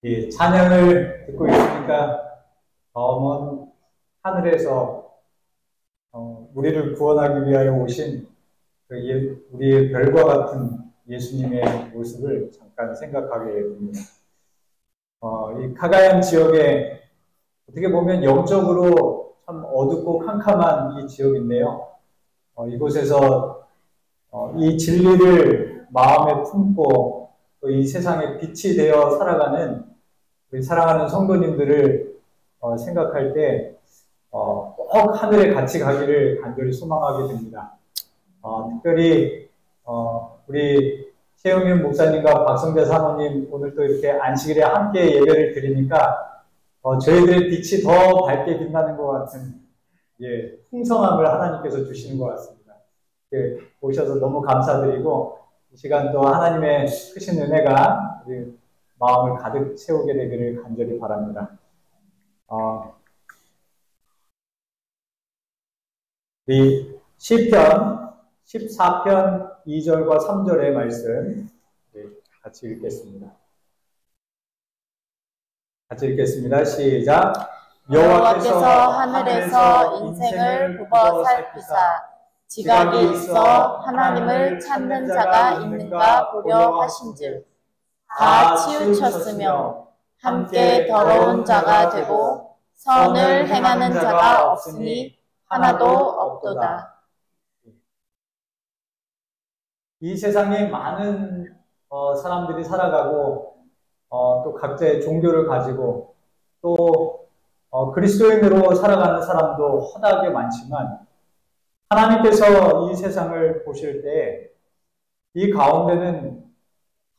이 찬양을 듣고 있으니까 먼 하늘에서 우리를 구원하기 위하여 오신 우리의 별과 같은 예수님의 모습을 잠깐 생각하게 됩니다. 이 카가얀 지역에 어떻게 보면 영적으로 참 어둡고 캄캄한 이 지역인데요. 이곳에서 이 진리를 마음에 품고 또 이 세상에 빛이 되어 살아가는 우리 사랑하는 성도님들을 생각할 때 꼭 하늘에 같이 가기를 간절히 소망하게 됩니다. 특별히 우리 최영윤 목사님과 박성재 사모님 오늘 또 이렇게 안식일에 함께 예배를 드리니까 저희들의 빛이 더 밝게 빛나는 것 같은 풍성함을 하나님께서 주시는 것 같습니다. 오셔서 너무 감사드리고 이 시간 또 하나님의 크신 은혜가 우리 마음을 가득 채우게 되기를 간절히 바랍니다. 우리 시편 14편 2절과 3절의 말씀 같이 읽겠습니다. 같이 읽겠습니다. 시작. 여호와께서 하늘에서 인생을 굽어 살피사 지각이 있어 하나님을 찾는 자가 있는가 보려 하신즉 다 치우쳤으며 함께 더러운 자가 되고 선을 행하는 자가 없으니 하나도 없도다. 이 세상에 많은 사람들이 살아가고 또 각자의 종교를 가지고 또 그리스도인으로 살아가는 사람도 허다하게 많지만 하나님께서 이 세상을 보실 때 이 가운데는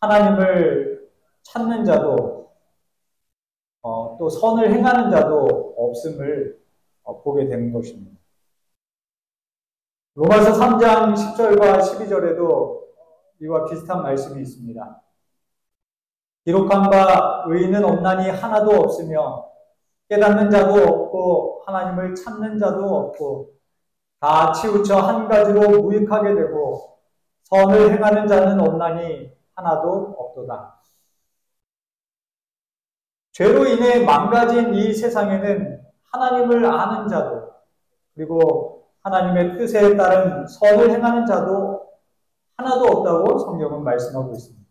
하나님을 찾는 자도 또 선을 행하는 자도 없음을 보게 되는 것입니다. 로마서 3장 10절과 12절에도 이와 비슷한 말씀이 있습니다. 기록한 바 의인은 없나니 하나도 없으며 깨닫는 자도 없고 하나님을 찾는 자도 없고 다 치우쳐 한 가지로 무익하게 되고 선을 행하는 자는 없나니 하나도 없도다. 죄로 인해 망가진 이 세상에는 하나님을 아는 자도 그리고 하나님의 뜻에 따른 선을 행하는 자도 하나도 없다고 성경은 말씀하고 있습니다.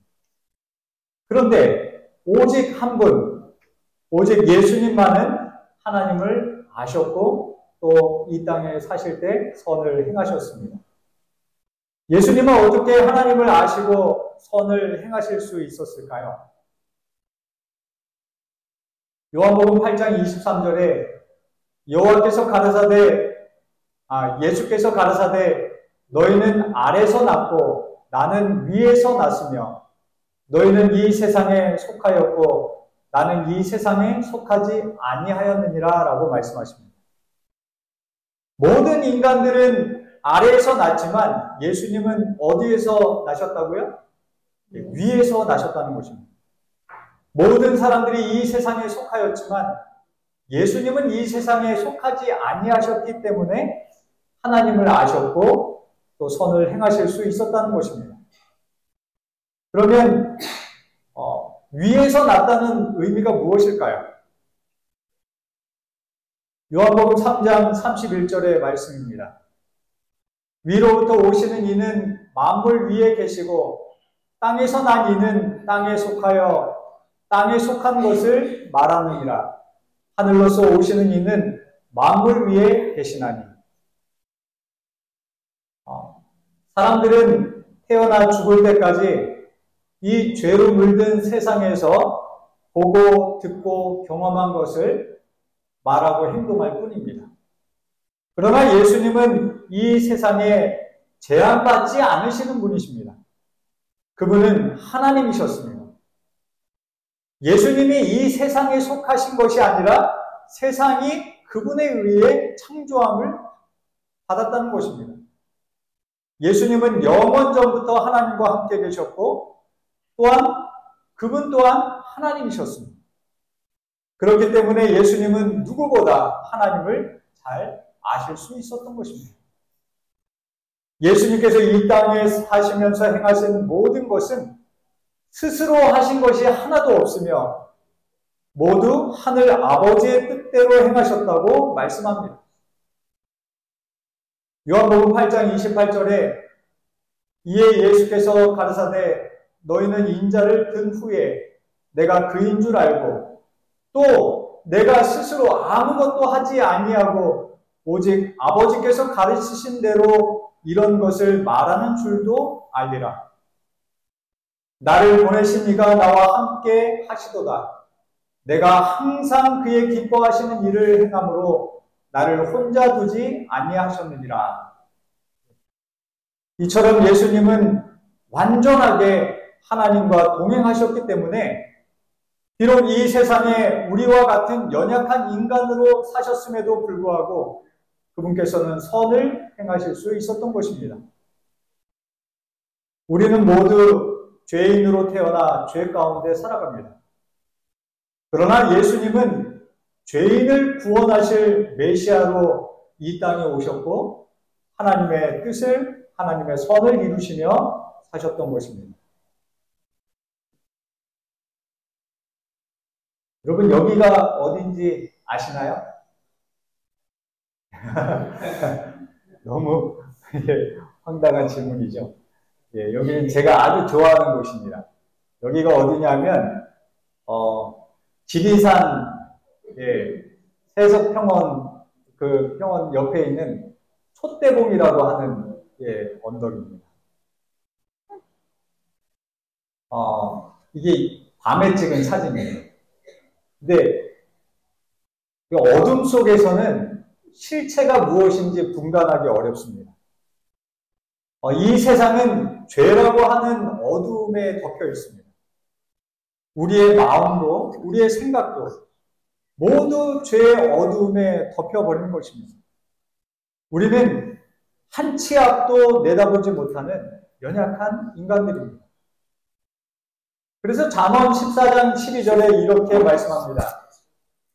그런데 오직 한 분, 오직 예수님만은 하나님을 아셨고 또 이 땅에 사실 때 선을 행하셨습니다. 예수님은 어떻게 하나님을 아시고 선을 행하실 수 있었을까요? 요한복음 8장 23절에 예수께서 가라사대 너희는 아래서 났고 나는 위에서 났으며 너희는 이 세상에 속하였고 나는 이 세상에 속하지 아니하였느니라 라고 말씀하십니다. 모든 인간들은 아래에서 났지만 예수님은 어디에서 나셨다고요? 위에서 나셨다는 것입니다. 모든 사람들이 이 세상에 속하였지만 예수님은 이 세상에 속하지 아니하셨기 때문에 하나님을 아셨고 또 선을 행하실 수 있었다는 것입니다. 그러면 위에서 났다는 의미가 무엇일까요? 요한복음 3장 31절의 말씀입니다. 위로부터 오시는 이는 만물 위에 계시고 땅에서 난 이는 땅에 속하여 땅에 속한 것을 말하느니라. 하늘로서 오시는 이는 만물 위에 계시나니. 사람들은 태어나 죽을 때까지 이 죄로 물든 세상에서 보고 듣고 경험한 것을 말하고 행동할 뿐입니다. 그러나 예수님은 이 세상에 제한받지 않으시는 분이십니다. 그분은 하나님이셨습니다. 예수님이 이 세상에 속하신 것이 아니라 세상이 그분에 의해 창조함을 받았다는 것입니다. 예수님은 영원전부터 하나님과 함께 계셨고 또한 그분 또한 하나님이셨습니다. 그렇기 때문에 예수님은 누구보다 하나님을 잘 아실 수 있었던 것입니다. 예수님께서 이 땅에 사시면서 행하신 모든 것은 스스로 하신 것이 하나도 없으며 모두 하늘 아버지의 뜻대로 행하셨다고 말씀합니다. 요한복음 8장 28절에 이에 예수께서 가르사대 너희는 인자를 든 후에 내가 그인 줄 알고 또 내가 스스로 아무것도 하지 아니하고 오직 아버지께서 가르치신 대로 이런 것을 말하는 줄도 알리라. 나를 보내신 이가 나와 함께 하시도다. 내가 항상 그의 기뻐하시는 일을 행함으로 나를 혼자 두지 아니하셨느니라. 이처럼 예수님은 완전하게 하나님과 동행하셨기 때문에 비록 이 세상에 우리와 같은 연약한 인간으로 사셨음에도 불구하고 그분께서는 선을 행하실 수 있었던 것입니다. 우리는 모두 죄인으로 태어나 죄 가운데 살아갑니다. 그러나 예수님은 죄인을 구원하실 메시아로 이 땅에 오셨고 하나님의 뜻을, 하나님의 선을 이루시며 사셨던 것입니다. 여러분 여기가 어딘지 아시나요? 너무 황당한 질문이죠. 예, 여기는 제가 아주 좋아하는 곳입니다. 여기가 어디냐면 지리산 세석평원 그 평원 옆에 있는 촛대봉이라고 하는 언덕입니다. 이게 밤에 찍은 사진이에요. 근데 그 어둠 속에서는 실체가 무엇인지 분간하기 어렵습니다. 이 세상은 죄라고 하는 어둠에 덮여 있습니다. 우리의 마음도 우리의 생각도 모두 죄의 어둠에 덮여버린 것입니다. 우리는 한 치 앞도 내다보지 못하는 연약한 인간들입니다. 그래서 잠언 14장 12절에 이렇게 말씀합니다.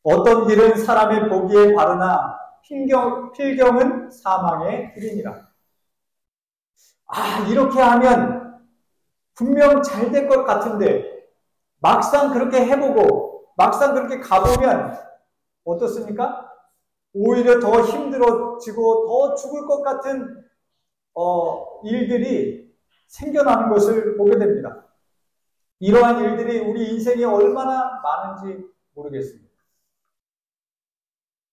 어떤 길은 사람의 보기에 바르나 필경은 사망의 길이니라. 이렇게 하면 분명 잘 될 것 같은데 막상 그렇게 해보고 막상 그렇게 가보면 어떻습니까? 오히려 더 힘들어지고 더 죽을 것 같은 일들이 생겨나는 것을 보게 됩니다. 이러한 일들이 우리 인생에 얼마나 많은지 모르겠습니다.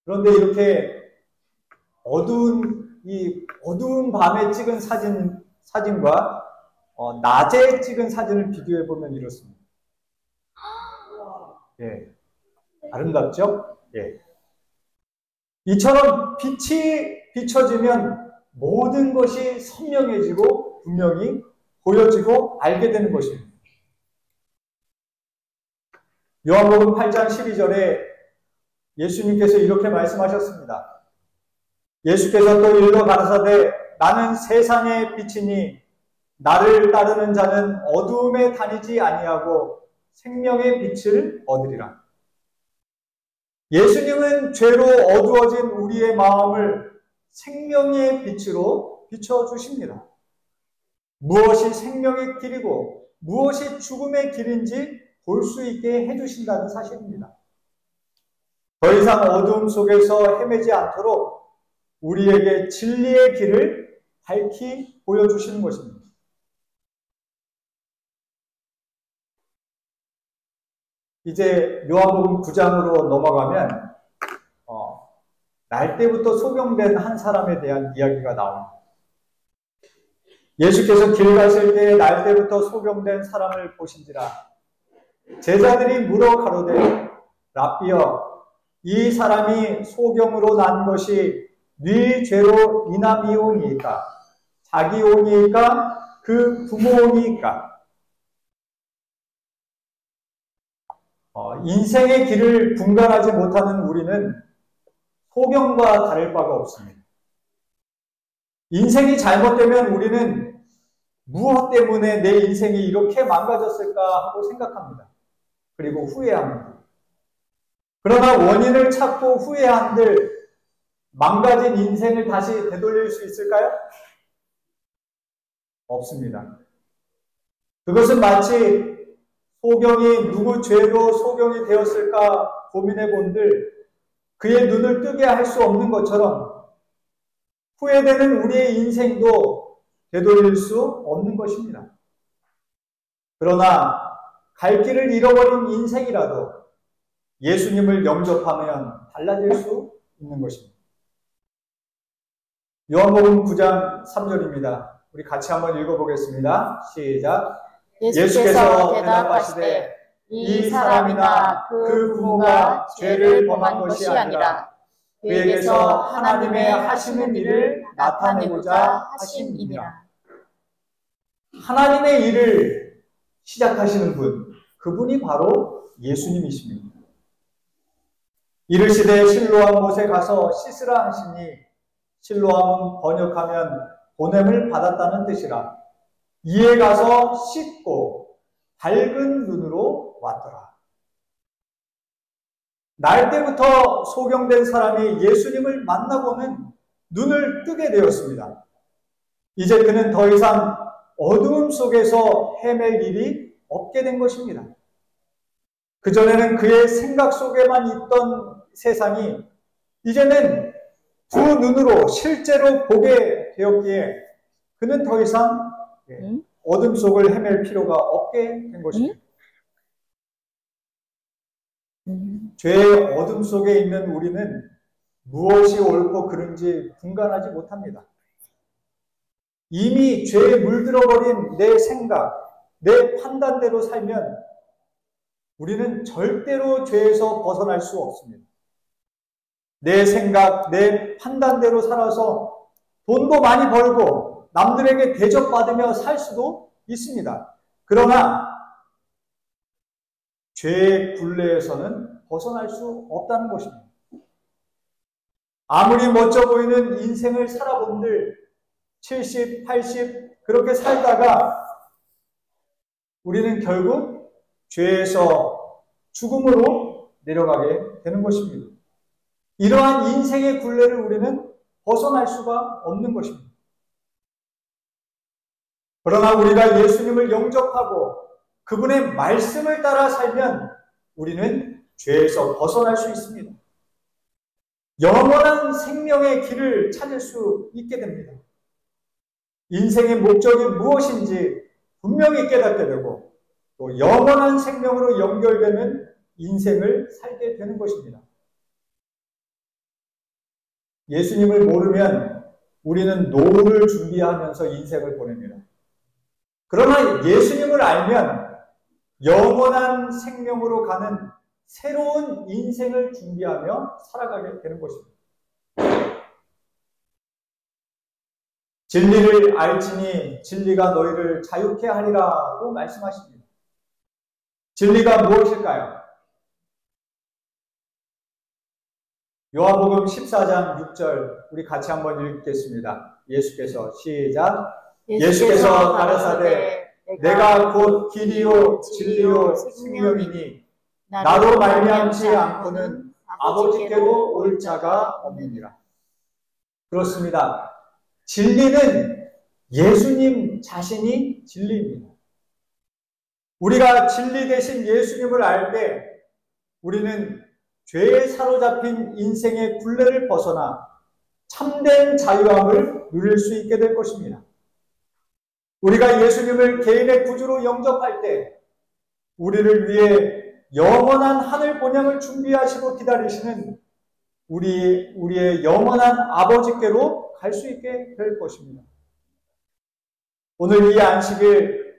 그런데 이렇게 어두운 밤에 찍은 사진과 낮에 찍은 사진을 비교해 보면 이렇습니다. 예, 아름답죠? 예. 이처럼 빛이 비춰지면 모든 것이 선명해지고 분명히 보여지고 알게 되는 것입니다. 요한복음 8장 12절에 예수님께서 이렇게 말씀하셨습니다. 예수께서 또 일러 가라사대 나는 세상의 빛이니 나를 따르는 자는 어두움에 다니지 아니하고 생명의 빛을 얻으리라. 예수님은 죄로 어두워진 우리의 마음을 생명의 빛으로 비춰주십니다. 무엇이 생명의 길이고 무엇이 죽음의 길인지 볼 수 있게 해주신다는 사실입니다. 더 이상 어두움 속에서 헤매지 않도록 우리에게 진리의 길을 밝히 보여주시는 것입니다. 이제 요한복음 9장으로 넘어가면 날 때부터 소경된 한 사람에 대한 이야기가 나옵니다. 예수께서 길 가실 때 날 때부터 소경된 사람을 보신지라 제자들이 물어 가로되 랍비여 이 사람이 소경으로 난 것이 네 죄로 인함이오니이까 자기 오니이까 그 부모 오니이까. 인생의 길을 분간하지 못하는 우리는 소경과 다를 바가 없습니다. 인생이 잘못되면 우리는 무엇 때문에 내 인생이 이렇게 망가졌을까 하고 생각합니다. 그리고 후회합니다. 그러나 원인을 찾고 후회한들 망가진 인생을 다시 되돌릴 수 있을까요? 없습니다. 그것은 마치 소경이 누구 죄로 소경이 되었을까 고민해 본들 그의 눈을 뜨게 할 수 없는 것처럼 후회되는 우리의 인생도 되돌릴 수 없는 것입니다. 그러나 갈 길을 잃어버린 인생이라도 예수님을 영접하면 달라질 수 있는 것입니다. 요한복음 9장 3절입니다. 우리 같이 한번 읽어보겠습니다. 시작. 예수께서 대답하시되 이 사람이나 그 부모가 죄를 범한 것이 아니라 그에게서 하나님의 하시는 일을 나타내고자 하심이니라. 하나님의 일을 시작하시는 분, 그분이 바로 예수님이십니다. 이르시되 실로암 못에 가서 씻으라 하시니 실로암은 번역하면 보냄을 받았다는 뜻이라. 이에 가서 씻고 밝은 눈으로 왔더라. 날 때부터 소경된 사람이 예수님을 만나고는 눈을 뜨게 되었습니다. 이제 그는 더 이상 어두움 속에서 헤맬 일이 없게 된 것입니다. 그전에는 그의 생각 속에만 있던 세상이 이제는 두 눈으로 실제로 보게 되었기에 그는 더 이상 어둠 속을 헤맬 필요가 없게 된 것입니다. 죄의 어둠 속에 있는 우리는 무엇이 옳고 그른지 분간하지 못합니다. 이미 죄에 물들어버린 내 생각, 내 판단대로 살면 우리는 절대로 죄에서 벗어날 수 없습니다. 내 생각, 내 판단대로 살아서 돈도 많이 벌고 남들에게 대접받으며 살 수도 있습니다. 그러나 죄의 굴레에서는 벗어날 수 없다는 것입니다. 아무리 멋져 보이는 인생을 살아본들 70, 80 그렇게 살다가 우리는 결국 죄에서 죽음으로 내려가게 되는 것입니다. 이러한 인생의 굴레를 우리는 벗어날 수가 없는 것입니다. 그러나 우리가 예수님을 영접하고 그분의 말씀을 따라 살면 우리는 죄에서 벗어날 수 있습니다. 영원한 생명의 길을 찾을 수 있게 됩니다. 인생의 목적이 무엇인지 분명히 깨닫게 되고 또 영원한 생명으로 연결되는 인생을 살게 되는 것입니다. 예수님을 모르면 우리는 노후를 준비하면서 인생을 보냅니다. 그러나 예수님을 알면 영원한 생명으로 가는 새로운 인생을 준비하며 살아가게 되는 것입니다. 진리를 알지니 진리가 너희를 자유케 하리라고 말씀하십니다. 진리가 무엇일까요? 요한복음 14장 6절 우리 같이 한번 읽겠습니다. 예수께서 시작. 예수께서 가라사대 내가 곧 길이요 진리요 생명이니 나로 말미암지 않고는 아버지께로 올 자가 없느니라. 그렇습니다. 진리는 예수님 자신이 진리입니다. 우리가 진리 대신 예수님을 알 때 우리는 죄에 사로잡힌 인생의 굴레를 벗어나 참된 자유함을 누릴 수 있게 될 것입니다. 우리가 예수님을 개인의 구주로 영접할 때 우리를 위해 영원한 하늘 본향을 준비하시고 기다리시는 우리의 영원한 아버지께로 갈 수 있게 될 것입니다. 오늘 이 안식일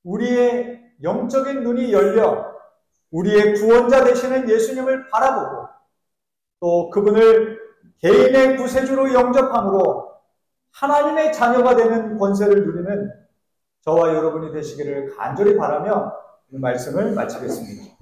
우리의 영적인 눈이 열려 우리의 구원자 되시는 예수님을 바라보고 또 그분을 개인의 구세주로 영접함으로 하나님의 자녀가 되는 권세를 누리는 저와 여러분이 되시기를 간절히 바라며 이 말씀을 마치겠습니다.